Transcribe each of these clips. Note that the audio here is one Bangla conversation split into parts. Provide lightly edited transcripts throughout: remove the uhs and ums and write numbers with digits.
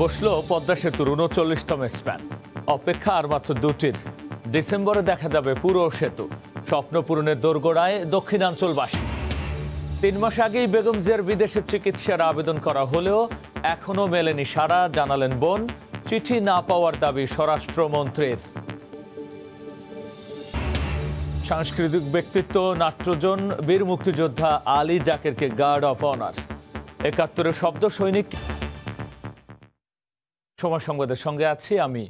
বসলো পদ্মা সেতুর ৩৯তম স্প্যান। অপেক্ষা আর মাত্র দুটির। ডিসেম্বরে দেখা যাবে পুরো সেতু। স্বপ্ন পূরণের দোরগোড়ায় দক্ষিণাঞ্চলবাসী। ৩ মাস আগেই বেগম জিয়ার বিদেশে চিকিৎসার আবেদন করা হলেও এখনো মেলেনি সাড়া, জানালেন বোন। চিঠি না পাওয়ার দাবি স্বরাষ্ট্রমন্ত্রীর। সাংস্কৃতিক ব্যক্তিত্ব নাট্যজন বীর মুক্তিযোদ্ধা আলী জাকেরকে গার্ড অফ অনার। ৭১-এর শব্দ সৈনিক। সময় সংবাদের সঙ্গে আছি আমি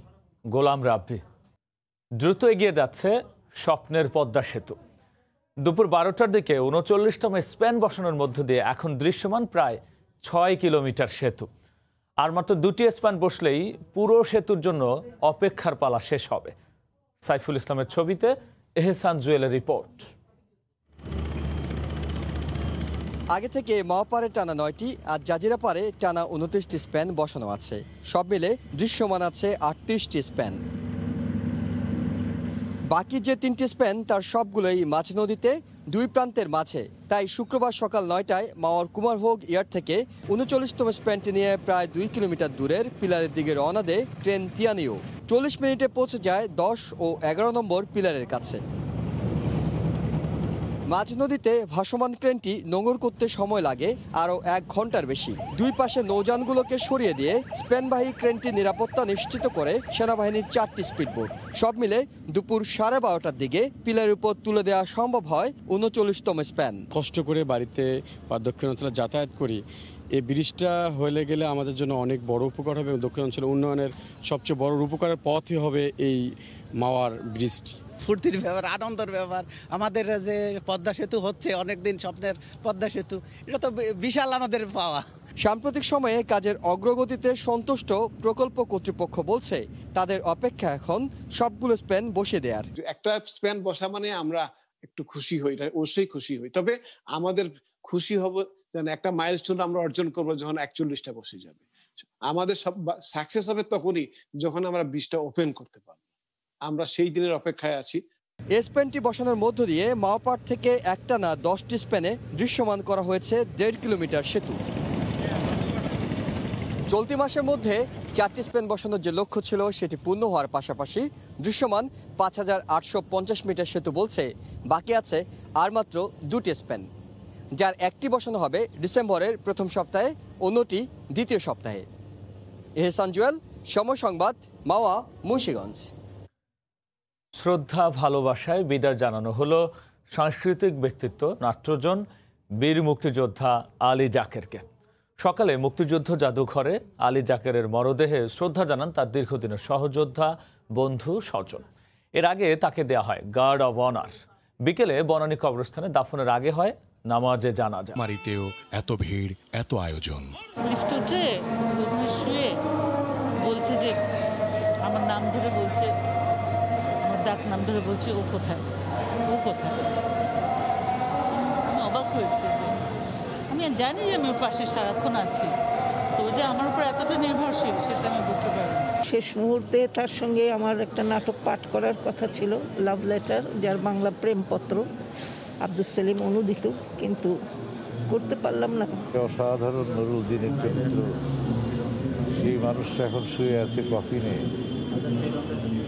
গোলাম রাব্বি। দ্রুত এগিয়ে যাচ্ছে স্বপ্নের পদ্মা সেতু। দুপুর ১২টার দিকে ৩৯তম স্প্যান বসানোর মধ্য দিয়ে এখন দৃশ্যমান প্রায় ৬ কিলোমিটার সেতু। আর মাত্র দুটি স্প্যান বসলেই পুরো সেতুর জন্য অপেক্ষার পালা শেষ হবে। সাইফুল ইসলামের ছবিতে এহসান জুয়েলের রিপোর্ট। আগে থেকে মাওপাড়ে টানা ৯টি আর জাজিরা পাড়ে টানা ২৯টি স্প্যান বসানো আছে। সব মিলে দৃশ্যমান আছে ৩৮টি স্প্যান। বাকি যে ৩টি স্প্যান তার সবগুলোই মাঝ নদীতে দুই প্রান্তের মাঝে। তাই শুক্রবার সকাল ৯টায় মাওয়ার কুমারভোগ ইয়ার্ড থেকে ৩৯তম স্প্যানটি নিয়ে প্রায় ২ কিলোমিটার দূরের পিলারের দিকে রওনা দেয় ট্রেন তিয়ানিও। ৪০ মিনিটে পৌঁছে যায় ১০ ও ১১ নম্বর পিলারের কাছে। মাঝ নদীতে ভাসমান ক্রেনটি নোঙর করতে সময় লাগে আরও ১ ঘন্টার বেশি। দুই পাশে নৌযানগুলোকে সরিয়ে দিয়ে স্প্যানবাহী ক্রেনটি নিরাপত্তা নিশ্চিত করে সেনাবাহিনীর ৪টি স্পিডবোট। সব মিলে দুপুর ১২:৩০টার দিকে পিলারের উপর তুলে দেওয়া সম্ভব হয় ৩৯তম স্প্যান। কষ্ট করে বাড়িতে বা দক্ষিণাঞ্চলে যাতায়াত করি, এই ব্রিজটা হয়ে গেলে আমাদের জন্য অনেক বড় উপকার হবে। দক্ষিণাঞ্চলের উন্নয়নের সবচেয়ে বড় উপকারের পথই হবে এই মাওয়ার ব্রিজটি। ফুর্তির ব্যাপার, আনন্দের ব্যাপার। আমাদের যে পদ্মা সেতু হচ্ছে, অনেকদিন স্বপ্নের পদ্মা সেতু, এটা তো বিশাল আমাদের পাওয়া। সাম্প্রতিক সময়ে কাজের অগ্রগতিতে সন্তুষ্ট প্রকল্প কর্তৃপক্ষ বলছে তাদের অপেক্ষা এখন সবগুলো স্প্যান বসে দেওয়ার। একটা স্প্যান বসা মানে আমরা একটু খুশি হই, অবশ্যই খুশি হই। তবে আমাদের খুশি হব যেন একটা মাইলস্টোন আমরা অর্জন করবো যখন ৪১টা বসে যাবে। আমাদের সব সাকসেস হবে তখনই যখন আমরা ২০টা ওপেন করতে পারবো। আমরা সেই দিনের অপেক্ষায় আছি। এই স্প্যানটি বসানোর মধ্য দিয়ে মাওপাড় থেকে একটানা ১০টি স্প্যানে দৃশ্যমান করা হয়েছে ১.৫ কিলোমিটার সেতু। চলতি মাসের মধ্যে ৪টি স্প্যান বসানোর যে লক্ষ্য ছিল সেটি পূর্ণ হওয়ার পাশাপাশি দৃশ্যমান ৫,৮৫০ মিটার সেতু বলছে বাকি আছে আর মাত্র ২টি স্প্যান, যার একটি বসানো হবে ডিসেম্বরের প্রথম সপ্তাহে, অন্যটি দ্বিতীয় সপ্তাহে। এহসান জুয়েল, সময় সংবাদ, মাওয়া, মুন্সিগঞ্জ। শ্রদ্ধা ভালোবাসায় বিদায় জানানো হলো সাংস্কৃতিক ব্যক্তিত্ব নাট্যজন বীর মুক্তিযোদ্ধা আলী জাকেরকে। সকালে মুক্তিযুদ্ধ জাদুঘরে আলী জাকেরের মরদেহে শ্রদ্ধা জানান তার দীর্ঘদিনের সহযোদ্ধা, বন্ধু, স্বজন। এর আগে তাকে দেয়া হয় গার্ড অব অনার। বিকেলে বনানী কবরস্থানে দাফনের আগে হয় নামাজে জানাজা। মারিতেও এত ভিড়, এত আয়োজন। লিফট উঠে শুয়ে বলছে যে আমার নাম ধরে বলছে, আমার ডাক নাম ধরে বলছে ও কোথায়, ও কোথায়। আমি অবাক হয়েছে যে আমি জানি যে আমি ওর পাশে সারাক্ষণ আছি, তো যে আমার উপর এতটা নির্ভরশীল সেটা আমি বুঝতে পারিনি। শেষ মুহূর্তে তার সঙ্গে আমার একটা নাটক পাঠ করার কথা ছিল, লাভ লেটার, যার বাংলা প্রেমপত্র, আব্দুল সেলিম অনুদিত, কিন্তু করতে পারলাম না। অসাধারণ নুরুদ্দিনের চরিত্র, সেই মানুষটা এখন শুয়ে আছে কফিনে।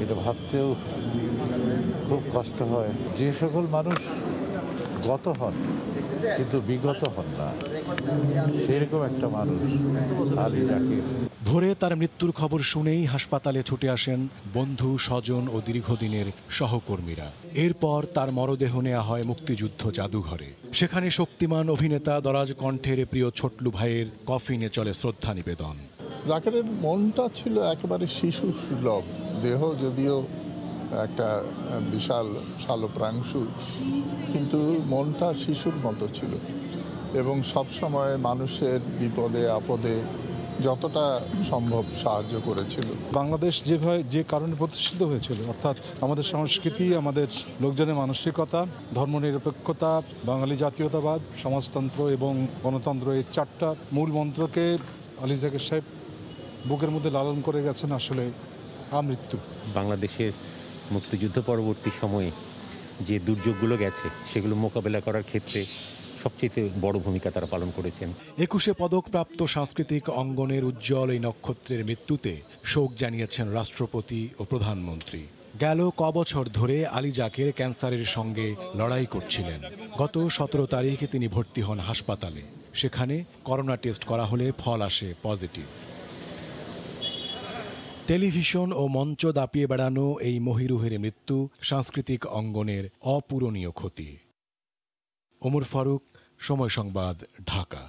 এটা ভাবতেও খুব কষ্ট হয়। যে সকল মানুষ গত হন কিন্তু বিগত হন না, সেরকম একটা মানুষ আলী জাকের। ভোরে তার মৃত্যুর খবর শুনেই হাসপাতালে ছুটে আসেন বন্ধু, স্বজন ও দীর্ঘদিনের সহকর্মীরা। এরপর তার মরদেহ নেওয়া হয় মুক্তিযুদ্ধ জাদুঘরে। সেখানে শক্তিমান অভিনেতা দরাজ কণ্ঠের প্রিয় ছোটলু ভাইয়ের কফিনে চলে শ্রদ্ধা নিবেদন। জাকেরের মনটা ছিল একেবারে শিশু সুলভ। দেহ যদিও একটা বিশাল শালপ্রাংশু, কিন্তু মনটা শিশুর মতো ছিল এবং সবসময় মানুষের বিপদে আপদে যতটা সম্ভব সাহায্য করেছিল। বাংলাদেশ যেভাবে যে কারণে প্রতিষ্ঠিত হয়েছিল, অর্থাৎ আমাদের সংস্কৃতি, আমাদের লোকজনের মানসিকতা, ধর্মনিরপেক্ষতা, বাঙালি জাতীয়তাবাদ, সমাজতন্ত্র এবং গণতন্ত্র, এই 4টা মূল মন্ত্রকে আলী জাকের সাহেব বুকের মধ্যে লালন করে গেছেন আসলে আমৃত্যু। বাংলাদেশের মুক্তিযুদ্ধ পরবর্তী সময়ে যে দুর্যোগগুলো গেছে সেগুলো মোকাবেলা করার ক্ষেত্রে সবচেয়ে বড় ভূমিকা তারা পালন করেছেন। 21 পদকপ্রাপ্ত সাংস্কৃতিক অঙ্গনের উজ্জ্বল এই নক্ষত্রের মৃত্যুতে শোক জানিয়েছেন রাষ্ট্রপতি ও প্রধানমন্ত্রী। গেল কবছর ধরে আলী জাকের ক্যান্সারের সঙ্গে লড়াই করছিলেন। গত 17 তারিখে তিনি ভর্তি হন হাসপাতালে। সেখানে করোনা টেস্ট করা হলে ফল আসে পজিটিভ। টেলিভিশন ও মঞ্চ দাপিয়ে বেড়ানো এই মহিরুহের মৃত্যু সাংস্কৃতিক অঙ্গনের অপূরণীয় ক্ষতি। ওমর ফারুক, সময় সংবাদ, ঢাকা।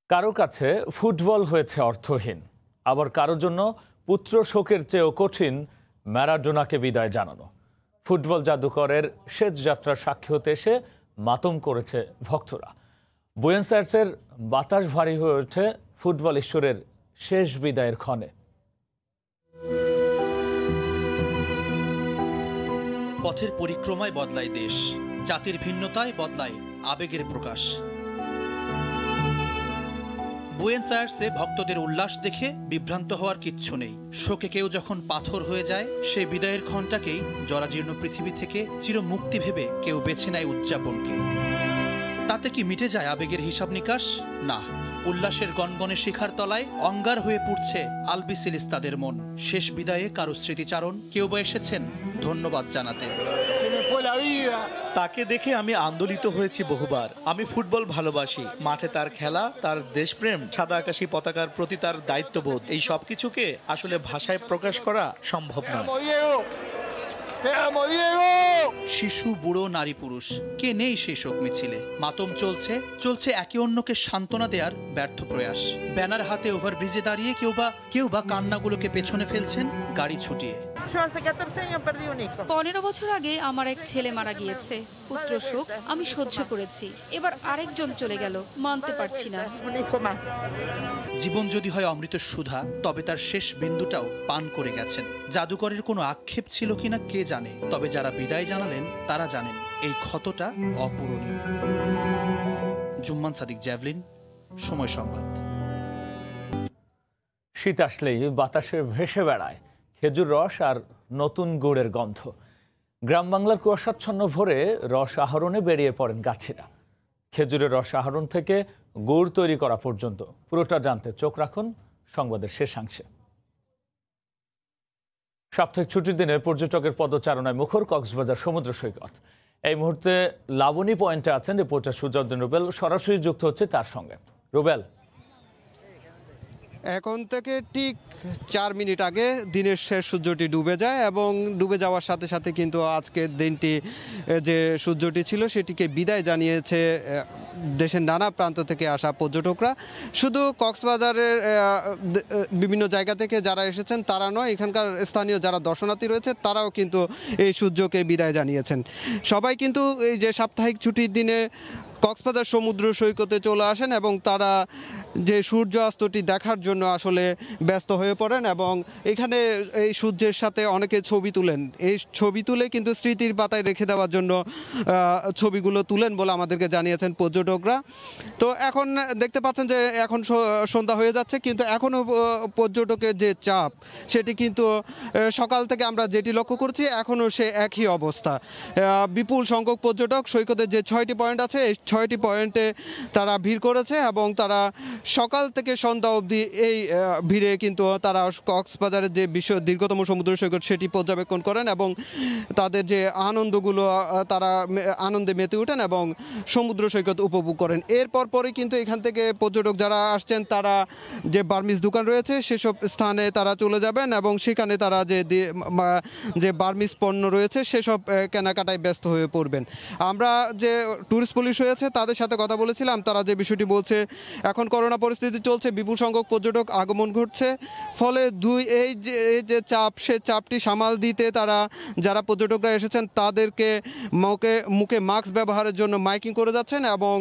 কারো কাছে ফুটবল হয়েছে অর্থহীন, আবার কারো জন্য পুত্র শোকের চেয়েও কঠিন ম্যারাডোনাকে বিদায় জানানো। ফুটবল জাদুকরের শেষ যাত্রার সাক্ষী হতে এসে মাতম করেছে ভক্তরা। বুয়েনোস আয়ার্সের বাতাস ভারী হয়ে ওঠে ফুটবল ঈশ্বরের শেষ বিদায়ের ক্ষণে। পথের পরিক্রমায় বদলায় দেশ, জাতির ভিন্নতায় বদলায় আবেগের প্রকাশ। বুয়েনোস আয়ার্সে ভক্তদের উল্লাস দেখে বিভ্রান্ত হওয়ার কিচ্ছু নেই। শোকে কেউ যখন পাথর হয়ে যায়, সেই বিদায়ের ক্ষণটাকেই জরাজীর্ণ পৃথিবী থেকে চিরমুক্তি ভেবে কেউ বেছে নেয় উদযাপনকে। তাতে কি মিটে যায় আবেগের হিসাব নিকাশ? না, উল্লাসের গনগনে শিখার তলায় অঙ্গার হয়ে পড়ছে আলবিসেলেস্তাদের মন। শেষ বিদায়ে কারো স্মৃতিচারণ, কেউ বা এসেছেন ধন্যবাদ জানাতে। তাকে দেখে আমি আন্দোলিত হয়েছি বহুবার। আমি ফুটবল ভালোবাসি, মাঠে তার খেলা, তার দেশপ্রেম, সাদা আকাশী পতাকার প্রতি তার দায়িত্ববোধ, এই সবকিছুকে আসলে ভাষায় প্রকাশ করা সম্ভব নয়। শিশু, বুড়ো, নারী, পুরুষ, কে নেই সেই শোক মিছিলে? মাতম চলছে একে অন্যকে সান্ত্বনা দেওয়ার ব্যর্থ প্রয়াস। ব্যানার হাতে ওভারব্রিজে দাঁড়িয়ে কেউ বা কান্নাগুলোকে পেছনে ফেলছেন গাড়ি ছুটিয়ে। 15 বছর আগে আমার এক ছেলে মারা গিয়েছে। পুত্র শোক আমি সহ্য করেছি, এবার আরেকজন চলে গেল, মানতে পারছি না। জীবন যদি হয় অমৃত সুধা, তবে তার শেষ বিন্দুটাও পান করে গেছেন। জাদুকরের কোনো আক্ষেপ ছিল কিনা কে জানে, তবে যারা বিদায় জানালেন তারা জানেন এই ক্ষতটা অপূরণীয়। জুম্মান সাদিক, জ্যাভলিন, সময় সংবাদ। শীত আসলেই বাতাসে ভেসে বেড়ায় খেজুর রস আর নতুন গুড়ের গন্ধ। গ্রাম বাংলার কুয়াশাচ্ছন্ন ভোরে রস আহরণে বেরিয়ে পড়েন গাছিরা। খেজুরের রস আহরণ থেকে গুড় তৈরি করা পর্যন্ত পুরোটা জানতে চোখ রাখুন সংবাদের শেষাংশে। সাপ্তাহিক ছুটির দিনে পর্যটকের পদচারণায় মুখর কক্সবাজার সমুদ্র সৈকত। এই মুহূর্তে লাবণী পয়েন্টে আছেন রিপোর্টার সুজাউদ্দিন রুবেল, সরাসরি যুক্ত হচ্ছে তার সঙ্গে। রুবেল, এখন থেকে ঠিক 4 মিনিট আগে দিনের শেষ সূর্যটি ডুবে যায় এবং ডুবে যাওয়ার সাথে সাথে কিন্তু আজকের দিনটি যে সূর্যটি ছিল সেটিকে বিদায় জানিয়েছে দেশের নানা প্রান্ত থেকে আসা পর্যটকরা। শুধু কক্সবাজারের বিভিন্ন জায়গা থেকে যারা এসেছেন তারা নয়, এখানকার স্থানীয় যারা দর্শনার্থী রয়েছে তারাও কিন্তু এই সূর্যকে বিদায় জানিয়েছেন। সবাই কিন্তু এই যে সাপ্তাহিক ছুটির দিনে কক্সবাজার সমুদ্র সৈকতে চলে আসেন এবং তারা যে সূর্য অস্তটি দেখার জন্য আসলে ব্যস্ত হয়ে পড়েন এবং এখানে এই সূর্যের সাথে অনেকে ছবি তুলেন। এই ছবি তুলে কিন্তু স্মৃতির পাতায় রেখে দেওয়ার জন্য ছবিগুলো তুলেন বলে আমাদেরকে জানিয়েছেন পর্যটকরা। তো এখন দেখতে পাচ্ছেন যে এখন সন্ধ্যা হয়ে যাচ্ছে, কিন্তু এখনও পর্যটকের যে চাপ সেটি কিন্তু সকাল থেকে আমরা যেটি লক্ষ্য করছি এখনও সে একই অবস্থা। বিপুল সংখ্যক পর্যটক সৈকতের যে 6টি পয়েন্ট আছে এই 6টি পয়েন্টে তারা ভিড় করেছে এবং তারা সকাল থেকে সন্ধ্যা অবধি এই ভিড়ে কিন্তু তারা কক্সবাজারের যে বিশ্ব দীর্ঘতম সমুদ্র সৈকত সেটি পর্যবেক্ষণ করেন এবং তাদের যে আনন্দগুলো তারা আনন্দে মেতে ওঠেন এবং সমুদ্র সৈকত উপভোগ করেন। এরপর পরে কিন্তু এখান থেকে পর্যটক যারা আসছেন তারা যে বার্মিজ দোকান রয়েছে সেসব স্থানে তারা চলে যাবেন এবং সেখানে তারা যে বার্মিজ পণ্য রয়েছে সেসব কেনাকাটায় ব্যস্ত হয়ে পড়বেন। আমরা যে ট্যুরিস্ট পুলিশ রয়েছে তাদের সাথে কথা বলেছিলাম, তারা যে বিষয়টি বলছে এখন করোনা পরিস্থিতি চলছে, বিপুল সংখ্যক পর্যটক আগমন ঘটছে, ফলে এই যে চাপ সে চাপটি সামাল দিতে তারা যারা পর্যটকরা এসেছেন তাদেরকে মুখে মাস্ক ব্যবহারের জন্য মাইকিং করে যাচ্ছেন এবং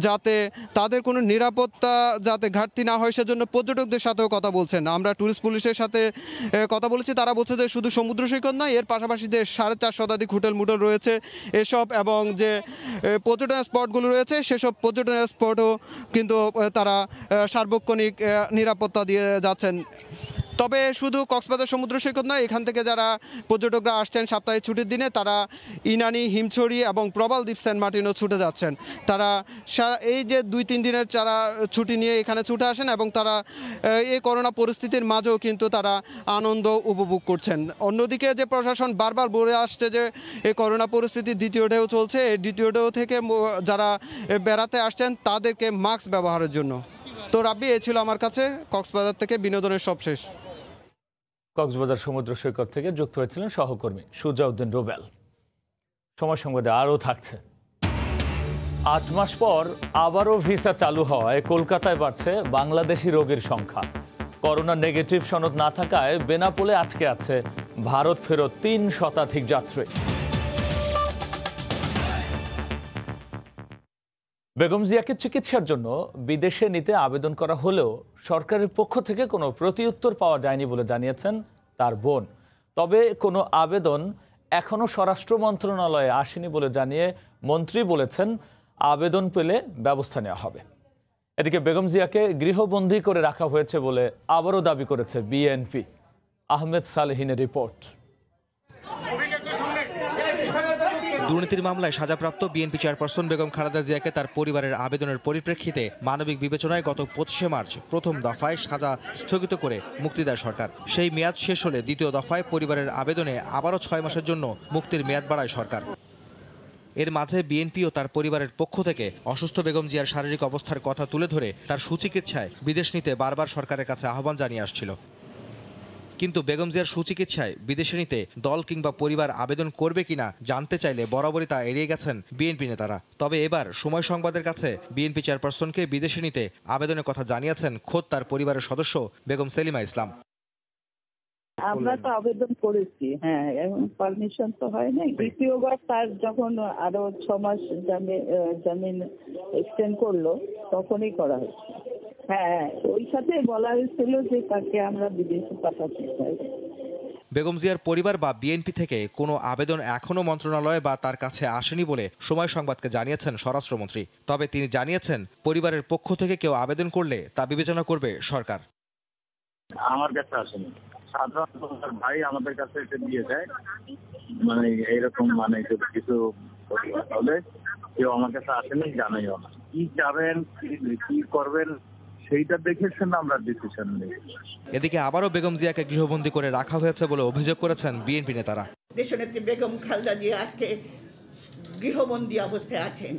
যাতে তাদের কোনো নিরাপত্তা যাতে ঘাটতি না হয় সেজন্য পর্যটকদের সাথেও কথা বলছেন। আমরা ট্যুরিস্ট পুলিশের সাথে কথা বলেছি, তারা বলছে যে শুধু সমুদ্র সৈকত নয়, এর পাশাপাশি যে 450 শতাধিক হোটেল মোটেল রয়েছে এসব এবং যে পর্যটন স্পটগুলো রয়েছে সেসব পর্যটন স্পটও কিন্তু তারা সার্বক্ষণিক নিরাপত্তা দিয়ে যাচ্ছেন। তবে শুধু কক্সবাজার সমুদ্র সৈকত নয়, এখান থেকে যারা পর্যটকরা আসছেন সাপ্তাহিক ছুটির দিনে তারা ইনানি, হিমছড়ি এবং প্রবালদ্বীপ সেন্ট মার্টিনও ছুটে যাচ্ছেন। তারা এই যে 2-3 দিনের যারা ছুটি নিয়ে এখানে ছুটে আসেন এবং তারা এই করোনা পরিস্থিতির মাঝেও কিন্তু তারা আনন্দ উপভোগ করছেন। অন্যদিকে যে প্রশাসন বারবার বলে আসছে যে এই করোনা পরিস্থিতির দ্বিতীয় ঢেউ চলছে, এই দ্বিতীয় ঢেউ থেকে যারা বেড়াতে আসছেন তাদেরকে মাস্ক ব্যবহারের জন্য। তো রাব্বি, এ ছিল আমার কাছে কক্সবাজার থেকে বিনোদনের সবশেষ। কক্সবাজার সমুদ্র সৈকত থেকে যুক্ত হয়েছিলেন সহকর্মী সুজাউদ্দিন রুবেল। সময় সংবাদে আরও থাকছে। 8 মাস পর আবারও ভিসা চালু হওয়ায় কলকাতায় বাড়ছে বাংলাদেশি রোগীর সংখ্যা। করোনা নেগেটিভ সনদ না থাকায় বেনাপোলে আটকে আছে ভারত ফেরত 3 শতাধিক যাত্রী। বেগম জিয়াকে চিকিৎসার জন্য বিদেশে নিতে আবেদন করা হলেও সরকারের পক্ষ থেকে কোনো প্রতিউত্তর পাওয়া যায়নি বলে জানিয়েছেন তার বোন। তবে কোনো আবেদন এখনও স্বরাষ্ট্র মন্ত্রণালয়ে আসেনি বলে জানিয়ে মন্ত্রী বলেছেন আবেদন পেলে ব্যবস্থা নেওয়া হবে। এদিকে বেগম জিয়াকে গৃহবন্দী করে রাখা হয়েছে বলে আবারও দাবি করেছে বিএনপি। আহমেদ সালেহিনের রিপোর্ট। দুর্নীতির মামলায় সাজাপ্রাপ্ত বিএনপি চেয়ারপারসন বেগম খালেদা জিয়াকে তার পরিবারের আবেদনের পরিপ্রেক্ষিতে মানবিক বিবেচনায় গত 25শে মার্চ প্রথম দফায় সাজা স্থগিত করে মুক্তি দেয় সরকার। সেই মেয়াদ শেষ হলে দ্বিতীয় দফায় পরিবারের আবেদনে আবারও 6 মাসের জন্য মুক্তির মেয়াদ বাড়ায় সরকার। এর মাঝে বিএনপি ও তার পরিবারের পক্ষ থেকে অসুস্থ বেগম জিয়ার শারীরিক অবস্থার কথা তুলে ধরে তার সুচিকিৎসায় বিদেশ নিতে বারবার সরকারের কাছে আহ্বান জানিয়ে আসছিল। কিন্তু বেগম জিয়ার সুচিকিৎসায় বিদেশে নিতে দল কিংবা পরিবার আবেদন করবে কিনা জানতে চাইলে বরাবরই তা এড়িয়ে গেছেন বিএনপি নেতারা। তবে এবার সময় সংবাদের কাছে বিএনপি চেয়ারপারসনকে বিদেশে নিতে আবেদনের কথা জানিয়েছেন খোদ তার পরিবারের সদস্য বেগম সেলিমা ইসলাম। আমরা তো আবেদন করেছি, হ্যাঁ, এবং পারমিশন তো হয় নাই। দ্বিতীয়বার তার যখন আরো 6 মাস জামিন এক্সটেন্ড করলো তখনই করা হয়েছে। হ্যাঁ, ওই সাথে বলা হয়েছিল যে তাকে আমরা বিদেশে পাঠাতে চাই। বেগম জিয়ার পরিবার বা বিএনপি থেকে কোনো আবেদন এখনো মন্ত্রণালয় বা তার কাছে আসেনি বলে সময় সংবাদকে জানিয়েছেন স্বরাষ্ট্রমন্ত্রী। তবে তিনি জানিয়েছেন পরিবারের পক্ষ থেকে কেউ আবেদন করলে তা বিবেচনা করবে সরকার। আমার কাছে আসেনি, সাধারণত ভাই আমাদের কাছে এটা দিয়ে যায়, মানে এইরকম মানে কিছু হলে কেউ আমার কাছে আসেনি, জানাইও না। কি চাবেন, কি করবেন সেইটা দেখে শুনে আমরা ডিসিশন নেই। এদিকে আবারও বেগম জিয়াকে গৃহবন্দী করে রাখা হয়েছে বলে অভিযোগ করেছেন বিএনপি নেতারা। দেশনেত্রী বেগম খালেদা জিয়া আজকে গৃহবন্দী অবস্থায় আছেন।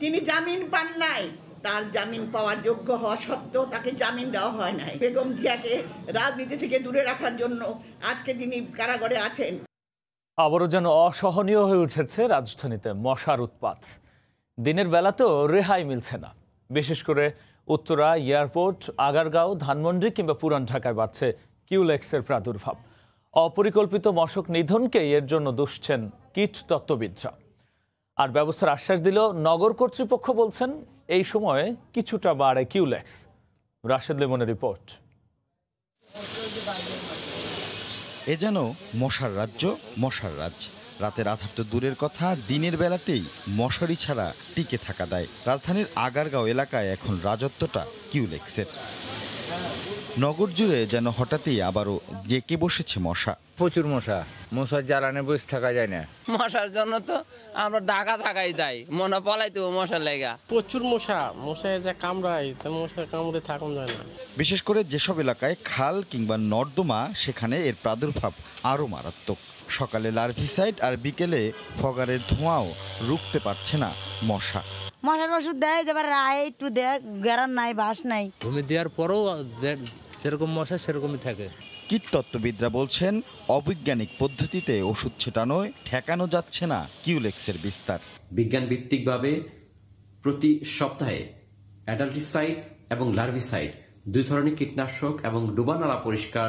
তিনি জামিন পান নাই, তার জামিন পাওয়ার যোগ্য হওয়া সত্ত্বেও তাকে জামিন দেওয়া হয় নাই। বেগম জিয়াকে রাজনীতি থেকে দূরে রাখার জন্য আজকে তিনি কারাগারে আছেন। আবারও যেন অসহনীয় হয়ে উঠেছে রাজধানীতে মশার উৎপাত। দিনের বেলাতেও রেহাই মিলছে না। বিশেষ করে উত্তরা, এয়ারপোর্ট, আগারগাঁও, ধানমন্ডি কিংবা পুরান ঢাকায় বাড়ছে কিউলেক্সের প্রাদুর্ভাব। অপরিকল্পিত মশক নিধনকেই এর জন্য দুষছেন কীট তত্ত্ববিদরা। আর ব্যবস্থার আশ্বাস দিল নগর কর্তৃপক্ষ, বলছেন এই সময়ে কিছুটা বাড়ে কিউলেক্স। রাশেদ লেমনের রিপোর্ট। এ যেন মশার রাজ্য, মশার রাজ। রাতের আধার তো দূরের কথা, দিনের বেলাতেই মশারি ছাড়া টিকে থাকা দায়। রাজধানীর আগারগাঁও এলাকায় এখন রাজত্বটা কিউলেক্সের। নগর জুড়ে যেন হঠাৎই আবারও জেঁকে বসেছে মশা। প্রচুর মশা, মশার জ্বালানে বসে থাকা যায় না। মশার জন্য তো আমরা ঢাকা থাকাই দেয়, মনে পলাই তো মশার লেগা। প্রচুর মশায় যে কামড়ায়, তো মশার কামড়ে থাকুন যায় না। বিশেষ করে যেসব এলাকায় খাল কিংবা নর্দমা, সেখানে এর প্রাদুর্ভাব আরও মারাত্মক। সকালে লার্ভিসাইড আর বিকেলে ফগারের ধোঁয়াও রুখতে পারছে না মশা। মশার ওষুধ দেয়, এবার রায় একটু দেয়, গ্যারান নাই, বাস নাই। ঘুমে দেওয়ার পরেও যেরকম মশা সেরকমই থাকে। কীটতত্ত্ববিদরা বলছেন অবৈজ্ঞানিক পদ্ধতিতে ওষুধ ছেটানোয় ঠেকানো যাচ্ছে না কিউলেক্সের বিস্তার। বিজ্ঞান ভিত্তিকভাবে প্রতি সপ্তাহে অ্যাডাল্টিসাইড এবং লার্ভিসাইড 2 ধরনের কীটনাশক এবং ডুবানালা পরিষ্কার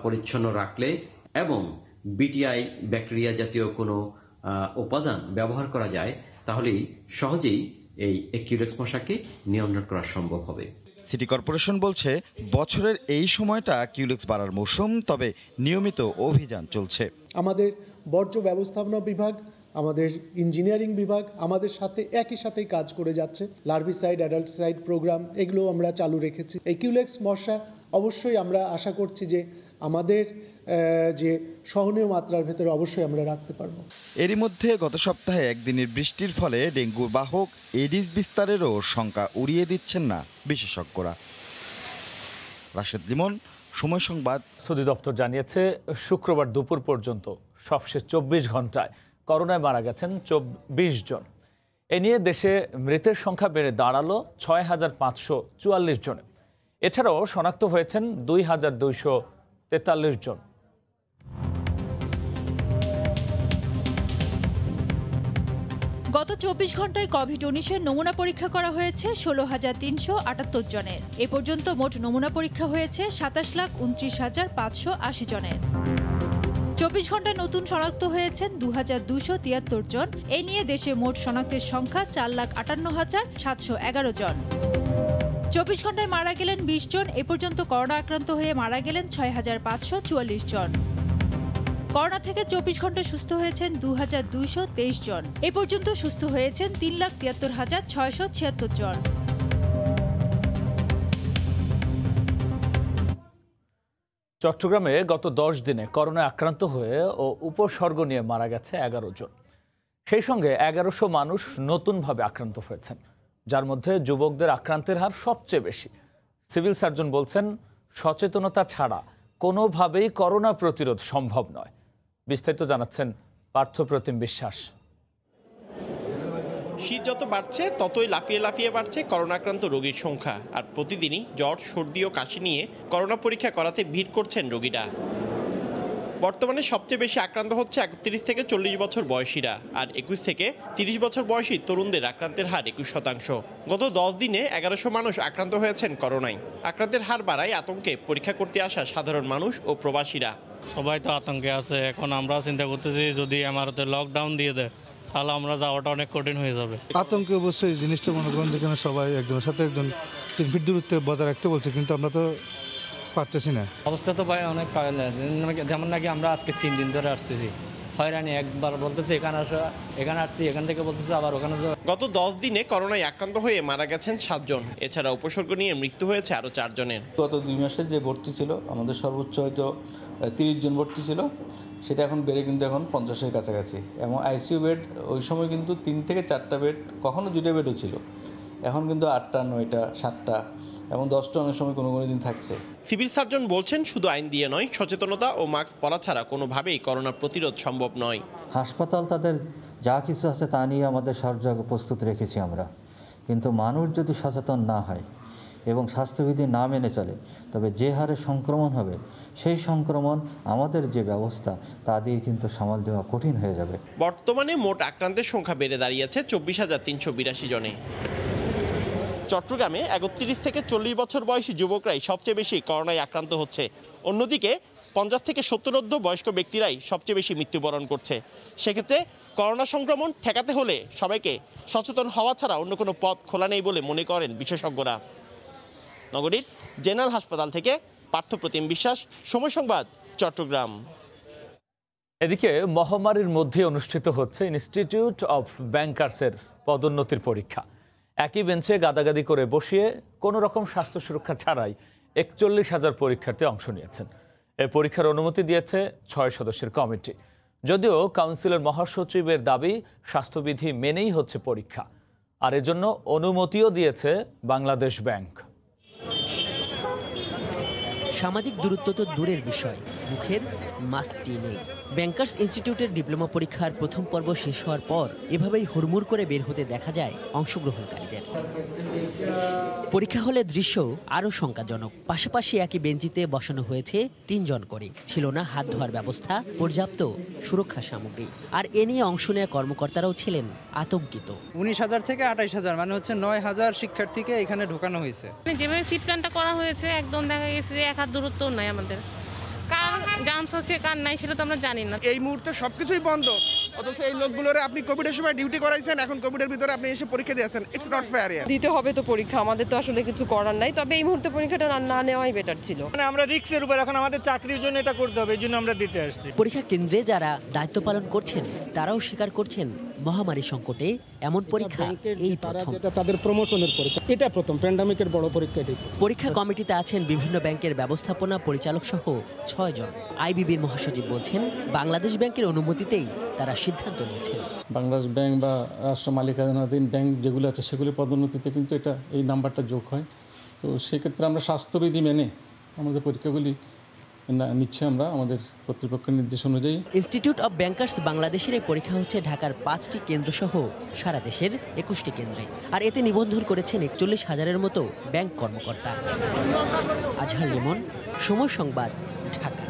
পরিচ্ছন্ন রাখলে এবং বিটিআই ব্যাকটেরিয়া জাতীয় কোনো উপাদান ব্যবহার করা যায়, তাহলেই সহজেই এই কিউলেক্স মশাকে নিয়ন্ত্রণ করা সম্ভব হবে। সিটি কর্পোরেশন বলছে বছরের এই সময়টা কিউলেক্স বাড়ার মৌসুম, তবে নিয়মিত অভিযান চলছে। আমাদের বর্জ্য ব্যবস্থাপনা বিভাগ, আমাদের ইঞ্জিনিয়ারিং বিভাগ আমাদের সাথে একই সাথেই কাজ করে যাচ্ছে। লার্ভিসাইড, অ্যাডাল্টসাইড প্রোগ্রাম এগুলো আমরা চালু রেখেছি। এই কিউলেক্স মশা অবশ্যই আমরা আশা করছি যে আমাদের যে সহনীয় মাত্রার ভেতরে অবশ্যই আমরা রাখতে পারবো। এরই মধ্যে গত সপ্তাহে একদিনের বৃষ্টির ফলে ডেঙ্গুর বাহক এডিস বিস্তারেরও শঙ্কা উড়িয়ে দিচ্ছেন না বিশেষজ্ঞরা। রাশেদ লিমন, সময় সংবাদ। স্বাস্থ্য দপ্তর জানিয়েছে শুক্রবার দুপুর পর্যন্ত সবশেষ 24 ঘন্টায় করোনায় মারা গেছেন 24 জন। এ নিয়ে দেশে মৃতের সংখ্যা বেড়ে দাঁড়ালো 6,544 জনে। এছাড়াও শনাক্ত হয়েছেন 2,243 জন। গত 24 ঘন্টায় কোভিড-19 নমুনা পরীক্ষা করা হয়েছে 16,378 জনের। এ পর্যন্ত মোট নমুনা পরীক্ষা হয়েছে 27,29,580 জনের। 24 ঘন্টায় নতুন শনাক্ত হয়েছেন 2,273 জন। এ নিয়ে দেশে মোট শনাক্তের সংখ্যা 4,58,711 জন। 24 ঘন্টায় মারা গেলেন 20 জন। এ পর্যন্ত করোনা আক্রান্ত হয়ে মারা গেলেন 6,544 জন। করোনা থেকে 24 ঘন্টায় সুস্থ হয়েছেন 2,223 জন। এ পর্যন্ত সুস্থ হয়েছেন 3,73,676 জন। চট্টগ্রামে গত 10 দিনে করোনায় আক্রান্ত হয়ে ও উপসর্গ নিয়ে মারা গেছে 11 জন। সেই সঙ্গে 1100 মানুষ নতুনভাবে আক্রান্ত হয়েছেন, যার মধ্যে যুবকদের আক্রান্তের হার সবচেয়ে বেশি। সিভিল সার্জন বলছেন, সচেতনতা ছাড়া কোনোভাবেই করোনা প্রতিরোধ সম্ভব নয়। বিস্তারিত জানাচ্ছেন পার্থপ্রতিম বিশ্বাস। শীত যত বাড়ছে ততই লাফিয়ে লাফিয়ে বাড়ছে করোনা আক্রান্ত রোগীর সংখ্যা। আর প্রতিদিনই জ্বর, সর্দি ও কাশি নিয়ে করোনা পরীক্ষা করাতে ভিড় করছেন রোগীরা। বর্তমানে সবচেয়ে বেশি আক্রান্ত হচ্ছে 31 থেকে 40 বছর বয়সীরা, আর 21 থেকে 30 বছর বয়সী তরুণদের আক্রান্তের হার 21%। গত 10 দিনে 1100 মানুষ আক্রান্ত হয়েছেন করোনায়। আক্রান্তের হার বাড়ায় আতঙ্কে পরীক্ষা করতে আসা সাধারণ মানুষ ও প্রবাসীরা। সবাই তো আতঙ্কে আছে। এখন আমরা চিন্তা করতেছি যদি আমাদের লকডাউন দিয়ে দেয় তাহলে আমরা যাওয়াটা অনেক কঠিন হয়ে যাবে। আতঙ্কে অবশ্যই জিনিসটা মনে করেন যেখানে সবাই একজনের সাথে একজন 3 ফিট দূরত্বে বজায় রাখতে বলছে, কিন্তু আমরা তো পারতেছি না। অবস্থা তো ভাই অনেক যেমন নাকি আমরা আজকে 3 দিন ধরে আসতেছি, হয়রানি। একবার বলতেছে এখানে আসছি, এখান থেকে বলতেছে আবার ওখানে। গত 10 দিনে করোনায় আক্রান্ত হয়ে মারা গেছেন 7 জন। এছাড়া উপসর্গ নিয়ে মৃত্যু হয়েছে আরও 4 জনের। গত 2 মাসে যে ভর্তি ছিল আমাদের সর্বোচ্চ হয়তো 30 জন ভর্তি ছিল, সেটা এখন বেড়ে কিন্তু এখন 50-এর কাছাকাছি। এবং আইসিইউ বেড ওই সময় কিন্তু 3 থেকে 4টা বেড, কখনো 2টা বেডও ছিল। এখন কিন্তু 8টা, 9টা, 7টা এবং 10টা অনেক সময় কোনো কোনো দিন থাকছে। সিভিল সার্জন বলছেন, শুধু আইন দিয়ে নয়, সচেতনতা ও মাস্ক পরা ছাড়া কোনোভাবেই করোনা প্রতিরোধ সম্ভব নয়। হাসপাতাল তাদের যা কিছু আছে তা নিয়ে আমাদের সর্বজায়গ প্রস্তুত রেখেছি আমরা, কিন্তু মানুষ যদি সচেতন না হয় এবং স্বাস্থ্যবিধি না মেনে চলে, তবে যে হারে সংক্রমণ হবে সেই সংক্রমণ আমাদের যে ব্যবস্থা তা দিয়ে কিন্তু সামাল দেওয়া কঠিন হয়ে যাবে। বর্তমানে মোট আক্রান্তের সংখ্যা বেড়ে দাঁড়িয়েছে 24,382 জনে। চট্টগ্রামে 31 থেকে 40 বছর বয়সী যুবকরাই সবচেয়ে বেশি করোনায় আক্রান্ত হচ্ছে। অন্যদিকে 50 থেকে 70 বয়স্ক ব্যক্তিরাই সবচেয়ে বেশি মৃত্যুবরণ করছে। সেক্ষেত্রে করোনা সংক্রমণ ঠেকাতে হলে সবাইকে সচেতন হওয়া ছাড়া অন্য কোনো পথ খোলা নেই বলে মনে করেন বিশেষজ্ঞরা। নগরীর জেনারেল হাসপাতাল থেকে পার্থপ্রতিম বিশ্বাস, সময় সংবাদ, চট্টগ্রাম। এদিকে মহামারীর মধ্যে অনুষ্ঠিত হচ্ছে ইনস্টিটিউট অফ ব্যাংকার্সের পদোন্নতির পরীক্ষা। একই বেঞ্চে গাদাগাদি করে বসিয়ে কোনো রকম স্বাস্থ্য সুরক্ষা ছাড়াই 41,000 পরীক্ষার্থী অংশ নিয়েছেন। এই পরীক্ষার অনুমতি দিয়েছে 6 সদস্যের কমিটি। যদিও কাউন্সিলের মহাসচিবের দাবি, স্বাস্থ্যবিধি মেনেই হচ্ছে পরীক্ষা, আর এজন্য অনুমতিও দিয়েছে বাংলাদেশ ব্যাংক। সামাজিক দূরত্ব তো দূরের বিষয়, মুখের মাস্কটি নেই। ব্যাংকার্স ইনস্টিটিউটের ডিপ্লোমা পরীক্ষার প্রথম পর্ব শেষ হওয়ার পর এভাবেই হুড়মুড় করে বের হতে দেখা যায় অংশগ্রহণকারীদের। পরীক্ষা হলে দৃশ্য আরও শঙ্কাজনক। পাশাপাশি একই বেঞ্চিতে বসানো হয়েছে 3 জন করে। ছিল না হাত ধোয়ার ব্যবস্থা, পর্যাপ্ত সুরক্ষা সামগ্রী। আর এ নিয়ে অংশ নেওয়া কর্মকর্তারাও ছিলেন আতঙ্কিত। 19,000 থেকে 28,000, মানে হচ্ছে 9,000 শিক্ষার্থীকে এখানে ঢোকানো হয়েছে। যেভাবে সিট প্ল্যানটা করা হয়েছে, একদম দেখা গেছে যে 1 হাত দূরত্ব নাই আমাদের। কার জামস আছে কার নাই সেটা তো আমরা জানি না। এই মুহূর্তে সবকিছুই বন্ধ, অথচ এই লোকগুলোরে আপনি কোভিডের সময় ডিউটি করাইছেন, এখন কোভিডের ভিতরে আপনি এসে পরীক্ষা দিয়েছেন। It's not fair. দিতে হবে তো পরীক্ষা, আমাদের তো আসলে কিছু করার নাই। তবে এই মুহূর্তে পরীক্ষাটা না নেওয়াই বেটার ছিল। মানে আমরা রিস্কের উপর, এখন আমাদের চাকরির জন্য এটা করতে হবে, এই জন্য আমরা দিতে আসছি। পরীক্ষা কেন্দ্রে যারা দায়িত্ব পালন করছেন তারাও স্বীকার করছেন মহামারী সংকটে এমন পরীক্ষা এই প্রথম। তাদের প্রমোশনের পরীক্ষা, এটা প্রথম প্যান্ডামিকের বড় পরীক্ষা। পরীক্ষা কমিটিতে আছেন বিভিন্ন ব্যাংকের ব্যবস্থাপনা পরিচালক সহ 6 জন। আইবিবির মহাসচিব বলছেন, বাংলাদেশ ব্যাংকের অনুমতিতেই তারা সিদ্ধান্ত নিয়েছেন। বাংলাদেশ ব্যাংক বা রাষ্ট্র মালিকানাধীন ব্যাংক যেগুলো আছে সেগুলি পদোন্নতিতে কিন্তু এই নাম্বারটা যোগ হয়। তো সেক্ষেত্রে আমরা স্বাস্থ্যবিধি মেনে আমাদের পরীক্ষাগুলি নিচ্ছে আমরা আমাদের কর্তৃপক্ষের নির্দেশ অনুযায়ী। ইনস্টিটিউট অব ব্যাংকার্স বাংলাদেশের এই পরীক্ষা হচ্ছে ঢাকার 5টি কেন্দ্র সহ সারা দেশের 21টি কেন্দ্রে। আর এতে নিবন্ধন করেছেন 41,000-এর মতো ব্যাংক কর্মকর্তা। আজহার লিমন, সময় সংবাদ, ঢাকা।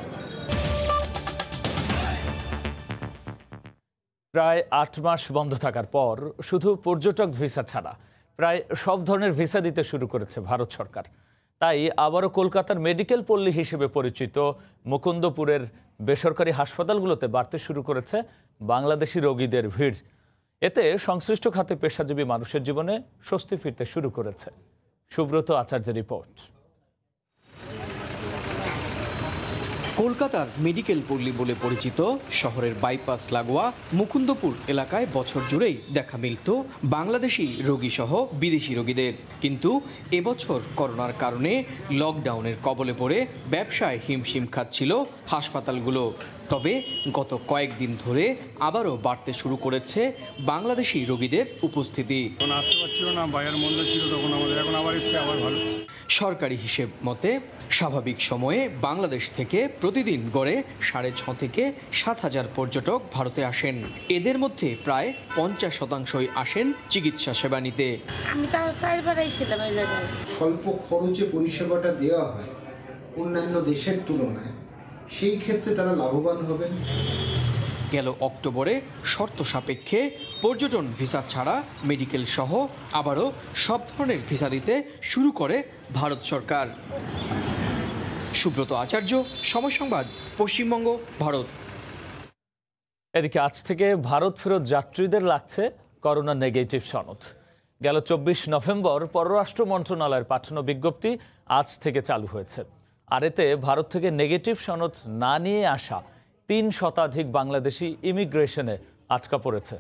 প্রায় 8 মাস বন্ধ থাকার পর শুধু পর্যটক ভিসা ছাড়া প্রায় সব ধরনের ভিসা দিতে শুরু করেছে ভারত সরকার। তাই আবারও কলকাতার মেডিকেল পল্লী হিসেবে পরিচিত মুকুন্দপুরের বেসরকারি হাসপাতালগুলোতে বাড়তে শুরু করেছে বাংলাদেশি রোগীদের ভিড়। এতে সংশ্লিষ্ট খাতে পেশাজীবী মানুষের জীবনে স্বস্তি ফিরতে শুরু করেছে। সুব্রত আচার্যের রিপোর্ট। কলকাতার মেডিকেল পল্লী বলে পরিচিত শহরের বাইপাস লাগোয়া মুকুন্দপুর এলাকায় বছর জুড়েই দেখা মিলত বাংলাদেশি রোগী সহ বিদেশি রোগীদের। কিন্তু এবছর করোনার কারণে লকডাউনের কবলে পড়ে ব্যবসায় হিমশিম খাচ্ছিল হাসপাতালগুলো। তবে গত কয়েকদিন ধরে আবারও বাড়তে শুরু করেছে বাংলাদেশি রোগীদের উপস্থিতি। আসতে পারছিল না, বাইরের মন্দ ছিল তখন আমাদের, এখন আবার এসছে, আবার ভালো। সরকারি হিসেব মতে স্বাভাবিক সময়ে বাংলাদেশ থেকে প্রতিদিন গড়ে 6.5 থেকে 7,000 পর্যটক ভারতে আসেন। এদের মধ্যে প্রায় 50% আসেন চিকিৎসা সেবা নিতে। আমি তো চারবার আইছিলাম এই জায়গায়। স্বল্প খরচে পরিষেবাটা দেওয়া হয় অন্যান্য দেশের তুলনায়, সেই ক্ষেত্রে তারা লাভবান হবেন। গেল অক্টোবরে শর্ত সাপেক্ষে পর্যটন ভিসা ছাড়া মেডিকেল সহ আবারও সব ধরনের ভিসা দিতে শুরু করে ভারত সরকার। সুব্রত আচার্য, সময় সংবাদ, পশ্চিমবঙ্গ, ভারত। এদিকে আজ থেকে ভারত ফেরত যাত্রীদের লাগছে করোনা নেগেটিভ সনদ। গেল 24 নভেম্বর পররাষ্ট্র মন্ত্রণালয়ের পাঠানো বিজ্ঞপ্তি আজ থেকে চালু হয়েছে। আর এতে ভারত থেকে নেগেটিভ সনদ না নিয়ে আসা 3 শতাধিক বাংলাদেশি ইমিগ্রেশনে আটকা পড়েছে।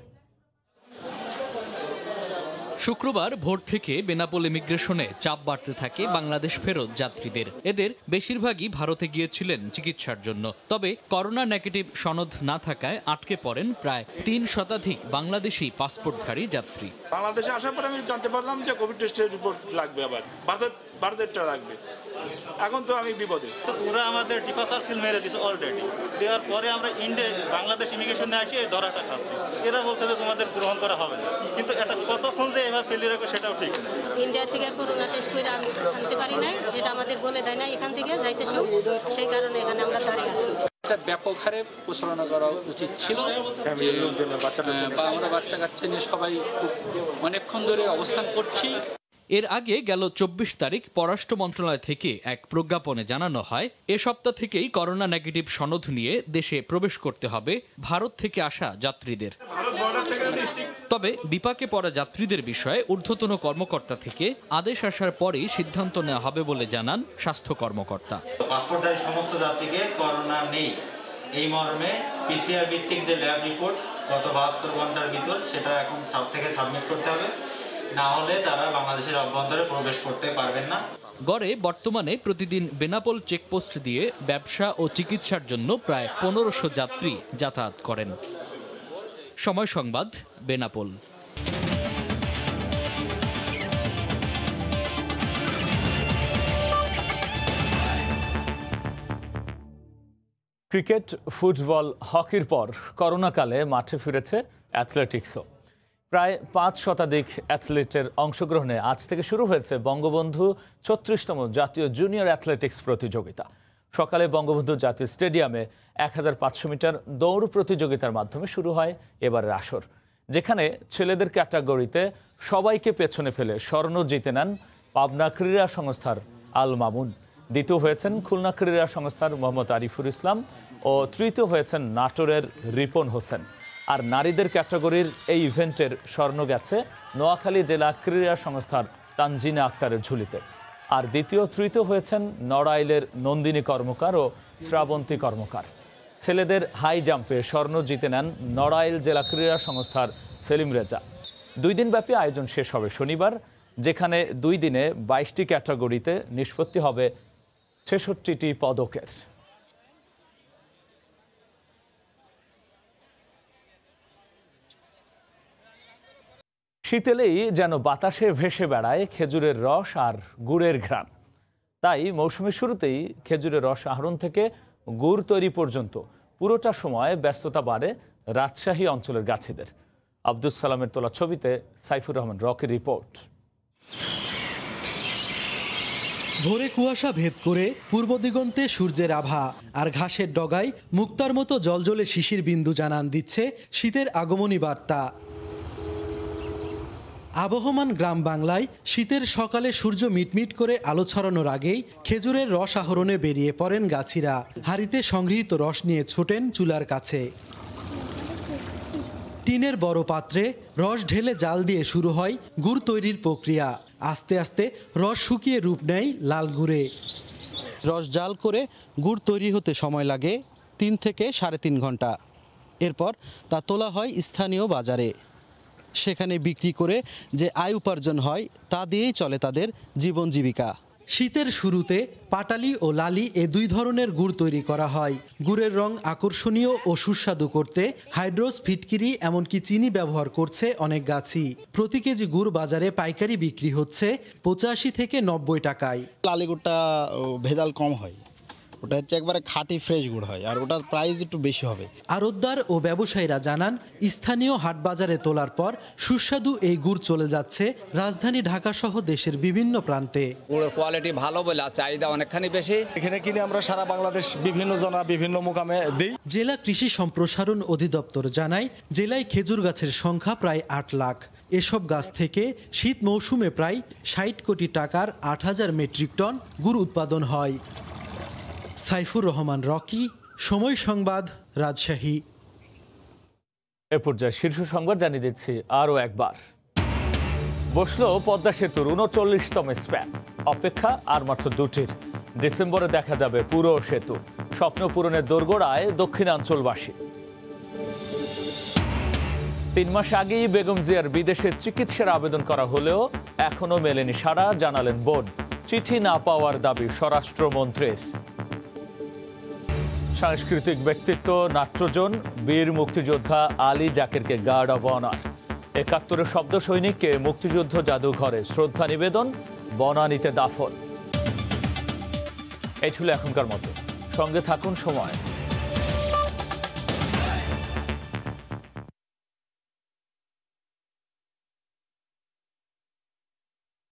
শুক্রবার ভোর থেকে বেনাপোল ইমিগ্রেশনে চাপ বাড়তে থাকে বাংলাদেশ ফেরত যাত্রীদের। এদের বেশিরভাগই ভারতে গিয়েছিলেন চিকিৎসার জন্য। তবে করোনা নেগেটিভ সনদ না থাকায় আটকে পড়েন প্রায় 3 শতাধিক বাংলাদেশি পাসপোর্টধারী যাত্রী। বাংলাদেশে আসার পর আমি জানতে পারলাম যে কোভিড টেস্টের রিপোর্ট লাগবে, আবার ভারতেরটা লাগবে। এখন তো আমি বিপদে। ওরা আমাদের ডিপার্চার সিল মেরে দিয়েছে অলরেডি। দেওয়ার পরে আমরা বাংলাদেশ ইমিগ্রেশনে আসি এই ধরাটা খাচ্ছি। এরা বলছে যে তোমাদের গ্রহণ করা হবে না, কিন্তু এটা কতক্ষণ যে এভাবে ফেলে রাখবে সেটাও ঠিক না। ইন্ডিয়া থেকে করোনা টেস্ট করে আনতে পারি না, সেটা আমাদের বলে দেয় না এখান থেকে যাইতে সব, সেই কারণে এখানে আমরা দাঁড়িয়ে আছি। ব্যাপক হারে প্রচারণা করা উচিত ছিল বা আমরা বাচ্চা কাচ্চা নিয়ে সবাই অনেকক্ষণ ধরে অবস্থান করছি। এর আগে গেল 24 তারিখ পররাষ্ট্র মন্ত্রণালয় থেকে এক প্রজ্ঞাপনে জানানো হয়, এ সপ্তাহ থেকেই করোনা নেগেটিভ সনদ নিয়ে দেশে প্রবেশ করতে হবে ভারত থেকে আসা যাত্রীদের। তবে বিপাকে পড়া যাত্রীদের বিষয়ে ঊর্ধ্বতন কর্মকর্তা থেকে আদেশ আসার পরেই সিদ্ধান্ত নেওয়া হবে বলে জানান স্বাস্থ্য কর্মকর্তা। পাসপোর্টধারী সমস্ত যাত্রীকে করোনা নেই এই মর্মে পিসিআর ভিত্তিক যে ল্যাব রিপোর্ট গত 72 ঘন্টার ভিতর সেটা এখন থেকে সাবমিট করতে হবে, না হলে তারা বাংলাদেশের অভ্যন্তরে প্রবেশ করতে পারবেন না। গড়ে বর্তমানে প্রতিদিন বেনাপোল চেকপোস্ট দিয়ে ব্যবসা ও চিকিৎসার জন্য প্রায় 1500 যাত্রী যাতায়াত করেন। সময় সংবাদ, বেনাপোল। ক্রিকেট, ফুটবল, হকির পর করোনাকালে মাঠে ফিরেছে অ্যাথলেটিক্সও। প্রায় 5 শতাধিক অ্যাথলেটের অংশগ্রহণে আজ থেকে শুরু হয়েছে বঙ্গবন্ধু 36তম জাতীয় জুনিয়র অ্যাথলেটিক্স প্রতিযোগিতা। সকালে বঙ্গবন্ধু জাতীয় স্টেডিয়ামে 1500 মিটার দৌড় প্রতিযোগিতার মাধ্যমে শুরু হয় এবারের আসর, যেখানে ছেলেদের ক্যাটাগরিতে সবাইকে পেছনে ফেলে স্বর্ণ জিতে নেন পাবনা ক্রীড়া সংস্থার আল মামুন। দ্বিতীয় হয়েছেন খুলনা ক্রীড়া সংস্থার মোহাম্মদ আরিফুল ইসলাম ও তৃতীয় হয়েছেন নাটোরের রিপন হোসেন। আর নারীদের ক্যাটাগরির এই ইভেন্টের স্বর্ণ গেছে নোয়াখালী জেলা ক্রীড়া সংস্থার তানজিনা আক্তারের ঝুলিতে। আর দ্বিতীয় তৃতীয় হয়েছেন নড়াইলের নন্দিনী কর্মকার ও শ্রাবন্তী কর্মকার। ছেলেদের হাই জাম্পে স্বর্ণ জিতে নেন নড়াইল জেলা ক্রীড়া সংস্থার সেলিম রেজা। 2 দিনব্যাপী আয়োজন শেষ হবে শনিবার, যেখানে 2 দিনে 22টি ক্যাটাগরিতে নিষ্পত্তি হবে 66টি পদকের। শীতেলেই যেন বাতাসে ভেসে বেড়ায় খেজুরের রস আর গুড়ের ঘ্রাণ। তাই মৌসুমের শুরুতেই খেজুরের রস আহরণ থেকে গুড় তৈরি পর্যন্ত পুরোটা সময় ব্যস্ততা বাড়ে রাজশাহী অঞ্চলের গাছিদের। আব্দুস সালামের তোলা ছবিতে সাইফুর রহমান রকির রিপোর্ট। ভোরে কুয়াশা ভেদ করে পূর্ব দিগন্তে সূর্যের আভা, আর ঘাসের ডগায় মুক্তার মতো জলজলে শিশির বিন্দু জানান দিচ্ছে শীতের আগমনী বার্তা। আবহমান গ্রাম বাংলায় শীতের সকালে সূর্য মিটমিট করে আলো ছড়ানোর আগেই খেজুরের রস আহরণে বেরিয়ে পড়েন গাছিরা। হাড়িতে সংগৃহীত রস নিয়ে ছোটেন চুলার কাছে। টিনের বড় পাত্রে রস ঢেলে জাল দিয়ে শুরু হয় গুড় তৈরির প্রক্রিয়া। আস্তে আস্তে রস শুকিয়ে রূপ নেয় লাল গুড়ে। রস জাল করে গুড় তৈরি হতে সময় লাগে 3 থেকে 3.5 ঘন্টা। এরপর তা তোলা হয় স্থানীয় বাজারে। সেখানে বিক্রি করে যে আয় উপার্জন হয় তা দিয়েই চলে তাদের জীবন জীবিকা। শীতের শুরুতে পাটালি ও লালি এ 2 ধরনের গুড় তৈরি করা হয়। গুড়ের রং আকর্ষণীয় ও সুস্বাদু করতে হাইড্রোস, ফিটকিরি এমনকি চিনি ব্যবহার করছে অনেক গাছি। প্রতি কেজি গুড় বাজারে পাইকারি বিক্রি হচ্ছে 85 থেকে 90 টাকায়। লালি গুড়টা ভেজাল কম হয়, ওটা হচ্ছে একবারে খাঁটি ফ্রেশ গুড় হয়, আর ওটার প্রাইস একটু বেশি হবে। আড়তদার ও ব্যবসায়ীরা জানান, স্থানীয় হাট বাজারে তোলার পর সুস্বাদু এই গুড় চলে যাচ্ছে রাজধানী ঢাকা সহ দেশের বিভিন্ন প্রান্তে। গুড়ের কোয়ালিটি ভালো বলে চাহিদা অনেকখানি বেশি। এখানে কিনে আমরা সারা বাংলাদেশ বিভিন্ন জনা বিভিন্ন মোকামে দিই। জেলা কৃষি সম্প্রসারণ অধিদপ্তর জানায়, জেলায় খেজুর গাছের সংখ্যা প্রায় 8 লাখ। এসব গাছ থেকে শীত মৌসুমে প্রায় 60 কোটি টাকার 8000 মেট্রিক টন গুড় উৎপাদন হয়। সাইফুর রহমান রকি, সময় সংবাদ, রাজশাহী। এ পর্যায়ে শীর্ষ সংবাদ জানিয়ে দিচ্ছি আরও একবার। বসলো পদ্মা সেতুর 39তম স্প্যান। অপেক্ষা আর মাত্র 2টির। ডিসেম্বরে দেখা যাবে পুরো সেতু। স্বপ্ন পূরণের দোরগোড়ায় দক্ষিণাঞ্চলবাসী। 3 মাস আগেই বেগম জিয়ার বিদেশে চিকিৎসার আবেদন করা হলেও এখনো মেলেনি সাড়া, জানালেন বোর্ড। চিঠি না পাওয়ার দাবি স্বরাষ্ট্রমন্ত্রীর। সাংস্কৃতিক ব্যক্তিত্ব নাট্যজন বীর মুক্তিযোদ্ধা আলী জাকেরকে গার্ড অব অনার। 71 শব্দ সৈনিককে মুক্তিযুদ্ধ জাদুঘরে শ্রদ্ধা নিবেদন, বনানীতে দাফন। এই ছিল এখনকার মতো। সঙ্গে থাকুন সময়।